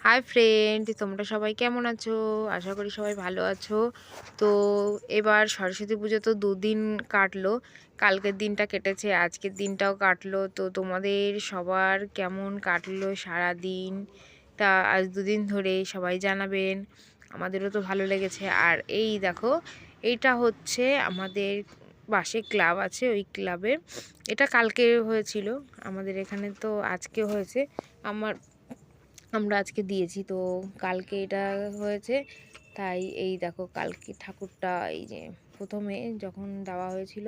Hi friend, তোমরা সবাই কেমন আছো? আশা করি সবাই ভালো আছো। তো এবার সরস্বতী পুজো তো দুদিন কাটলো। কালকের দিনটা কেটেছে, আজকের দিনটাও কাটলো। তো তোমাদের সবার কেমন কাটলো সারা দিন? তা আজ দুদিন ধরে সবাই জানাবেন। আমাদেরও তো ভালো লেগেছে। আর এই দেখো, এইটা হচ্ছে আমাদের পাশে ক্লাব আছে, ওই ক্লাবে এটা কালকে হয়েছিল। আমাদের এখানে তো আজকে হয়েছে। আমরা আজকে দিয়েছি, তো কালকে এটা হয়েছে। তাই এই দেখো, কালকে ঠাকুরটা এই যে প্রথমে যখন দেওয়া হয়েছিল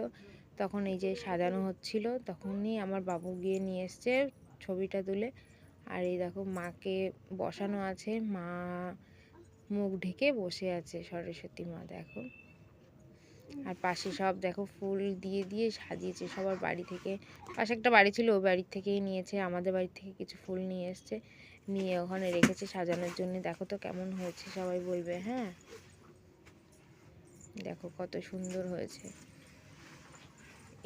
তখন এই যে সাজানো হচ্ছিল, তখনই আমার বাবু গিয়ে নিয়ে এসছে ছবিটা তুলে। আর এই দেখো, মাকে বসানো আছে, মা মুখ ঢেকে বসে আছে, সরস্বতী মা দেখো। আর পাশে সব দেখো ফুল দিয়ে দিয়ে সাজিয়েছে সবার বাড়ি থেকে। পাশে একটা বাড়ি ছিল, ওই বাড়ির থেকেই নিয়েছে, আমাদের বাড়ি থেকে কিছু ফুল নিয়ে এসছে, নিয়ে ওখানে রেখেছে সাজানোর জন্য। দেখো তো কেমন হয়েছে, সবাই বলবে। হ্যাঁ, দেখো কত সুন্দর হয়েছে।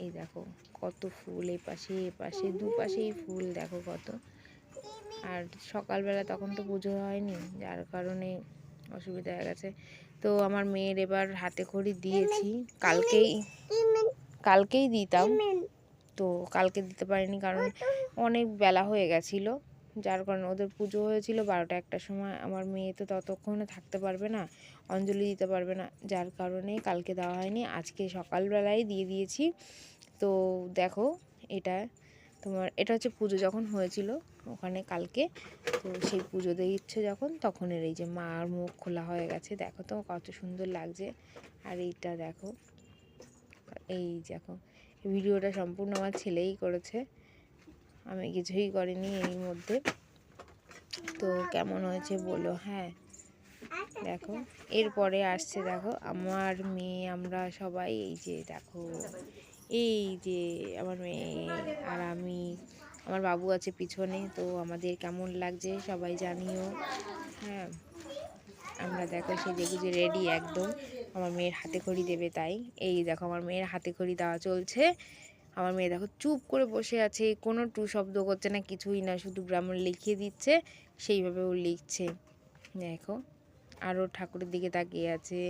এই দেখো কত ফুল, এই পাশে এ পাশে দুপাশেই ফুল, দেখো কত। আর সকালবেলা তখন তো পুজো হয়নি, যার কারণে অসুবিধা হয়ে গেছে। তো আমার মেয়ের এবার হাতে খড়ি দিয়েছি, কালকেই কালকেই দিতাম, তো কালকে দিতে পারিনি কারণ অনেক বেলা হয়ে গেছিলো, যার কারণে ওদের পুজো হয়েছিল 12টা 1টার সময়। আমার মেয়ে তো ততক্ষণে থাকতে পারবে না, অঞ্জলি দিতে পারবে না, যার কারণে কালকে দেওয়া হয়নি। আজকে সকালবেলায় দিয়ে দিয়েছি। তো দেখো, এটা এটা হচ্ছে পুজো যখন হয়েছিল ওখানে কালকে, তো সেই পুজো দিচ্ছে যখন তখনের এই যে মার মুখ খোলা হয়ে গেছে, দেখো তো কত সুন্দর লাগছে। আর এইটা দেখো, এই দেখো, ভিডিওটা সম্পূর্ণ আমার ছেলেই করেছে, আমি কিছুই করিনি এর মধ্যে। তো কেমন হয়েছে বলো। হ্যাঁ দেখো, এরপরে আসছে দেখো আমার মেয়ে, আমরা সবাই এই যে দেখো, এই যে আমার মেয়ে আর আমি, আমার বাবু আছে পিছনে। তো আমাদের কেমন লাগছে সবাই জানিও। হ্যাঁ, আমরা দেখো সেজে গুজে রেডি একদম, আমার মেয়ের হাতে খড়ি দেবে তাই। এই দেখো আমার মেয়ের হাতে খড়ি দেওয়া চলছে। আমার মেয়ে দেখো চুপ করে বসে আছে, কোনো টু শব্দ করছে না, কিছুই না, শুধু ব্রাহ্মণ লিখিয়ে দিচ্ছে, সেইভাবে ও লিখছে। দেখো, আরও ঠাকুরের দিকে তাকিয়ে আছে,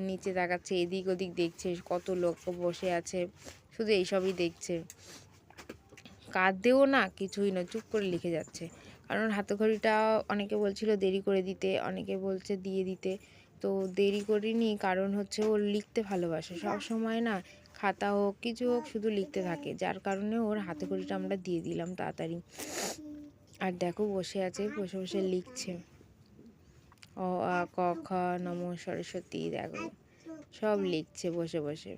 নিচে তাকাচ্ছে, এদিক ওদিক দেখছে, কত লোক বসে আছে, শুধু এইসবই দেখছে, কাঁদেও না, কিছুই না, চুপ করে লিখে যাচ্ছে। কারণ হাতেখড়িটা অনেকে বলছিল দেরি করে দিতে, অনেকে বলছে দিয়ে দিতে। তো দেরি করিনি, কারণ হচ্ছে ও লিখতে ভালোবাসে সব সময় না, খাতা হোক কিছু হোক শুধু লিখতে থাকে, যার কারণে ওর হাতেখড়িটা আমরা দিয়ে দিলাম তাড়াতাড়ি। আর দেখো বসে আছে, বসে বসে লিখছে, অ আ ক খ নম সরস্বতী, দেখো সব লিখছে বসে বসে।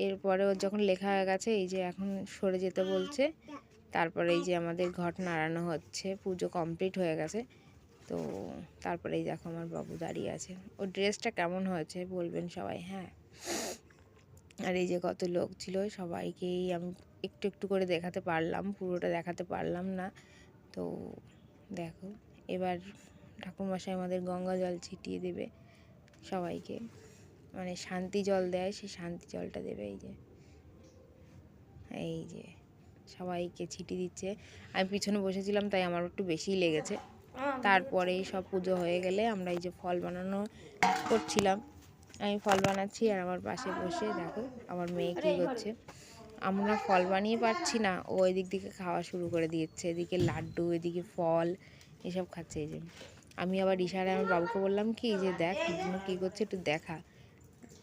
এরপরে ওর যখন লেখা হয়ে গেছে, এই যে এখন সরে যেতে বলছে, তারপরে এই যে আমাদের ঘট নাড়ানো হচ্ছে, পুজো কমপ্লিট হয়ে গেছে। তো তারপরে এই দেখো আমার বাবু দাঁড়িয়ে আছে, ওর ড্রেসটা কেমন হয়েছে বলবেন সবাই। হ্যাঁ, আর এই যে কত লোক ছিল, সবাইকেই আমি একটু একটু করে দেখাতে পারলাম, পুরোটা দেখাতে পারলাম না। তো দেখো, এবার ঠাকুরমশাই আমাদের গঙ্গা জল ছিটিয়ে দেবে সবাইকে, মানে শান্তি জল দেয়, সেই শান্তি জলটা দেবে। এই যে সবাইকে ছিটি দিচ্ছে, আমি পিছনে বসেছিলাম তাই আমার একটু বেশিই লেগেছে। তারপরে সব পুজো হয়ে গেলে আমরা এই যে ফল বানানো করছিলাম, আমি ফল বানাচ্ছি আর আমার পাশে বসে দেখো আমার মেয়ে কী করছে। আমরা ফল বানিয়ে পারছি না, ও এদিক দিকে খাওয়া শুরু করে দিচ্ছে, এদিকে লাড্ডু এদিকে ফল এসব খাচ্ছে। এই যে আমি আবার ইশারায় আমার বাবুকে বললাম কি যে দেখ কী করছে একটু দেখা,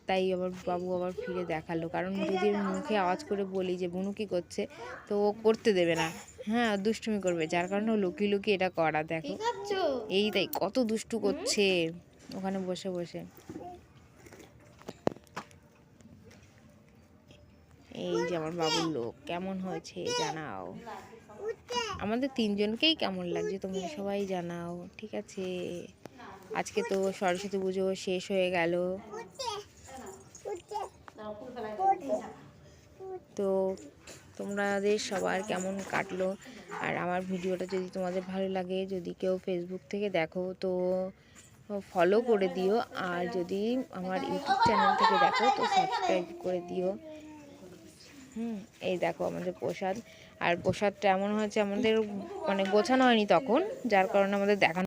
তাই আবার বাবু আবার ফিরে দেখালো, কারণ যদি আমি মুখে আওয়াজ করে বলি যে বুনু কী করছে, তো ও করতে দেবে না। হ্যাঁ, দুষ্টুমি করবে, যার কারণে ও লুকিয়ে লুকিয়ে এটা করা। দেখো এই তাই কত দুষ্টু করছে ওখানে বসে বসে। এই যে আমার বাবুর লোক কেমন হয়েছে জানাও, আমাদের তিনজনকেই কেমন লাগছে তোমরা সবাই জানাও, ঠিক আছে? আজকে তো সরস্বতী পুজো শেষ হয়ে গেল। তো তোমাদের সবার কেমন কাটলো? আর আমার ভিডিওটা যদি তোমাদের ভালো লাগে, যদি কেউ ফেসবুক থেকে দেখো তো ফলো করে দিও, আর যদি আমার ইউটিউব চ্যানেল থেকে দেখো তো সাবস্ক্রাইব করে দিও। এই দেখো আমাদের প্রসাদ। আর প্রসাদটা এমন হয়েছে, আমাদের মানে গোছানো হয়নি তখন, যার কারণে আমাদের দেখানো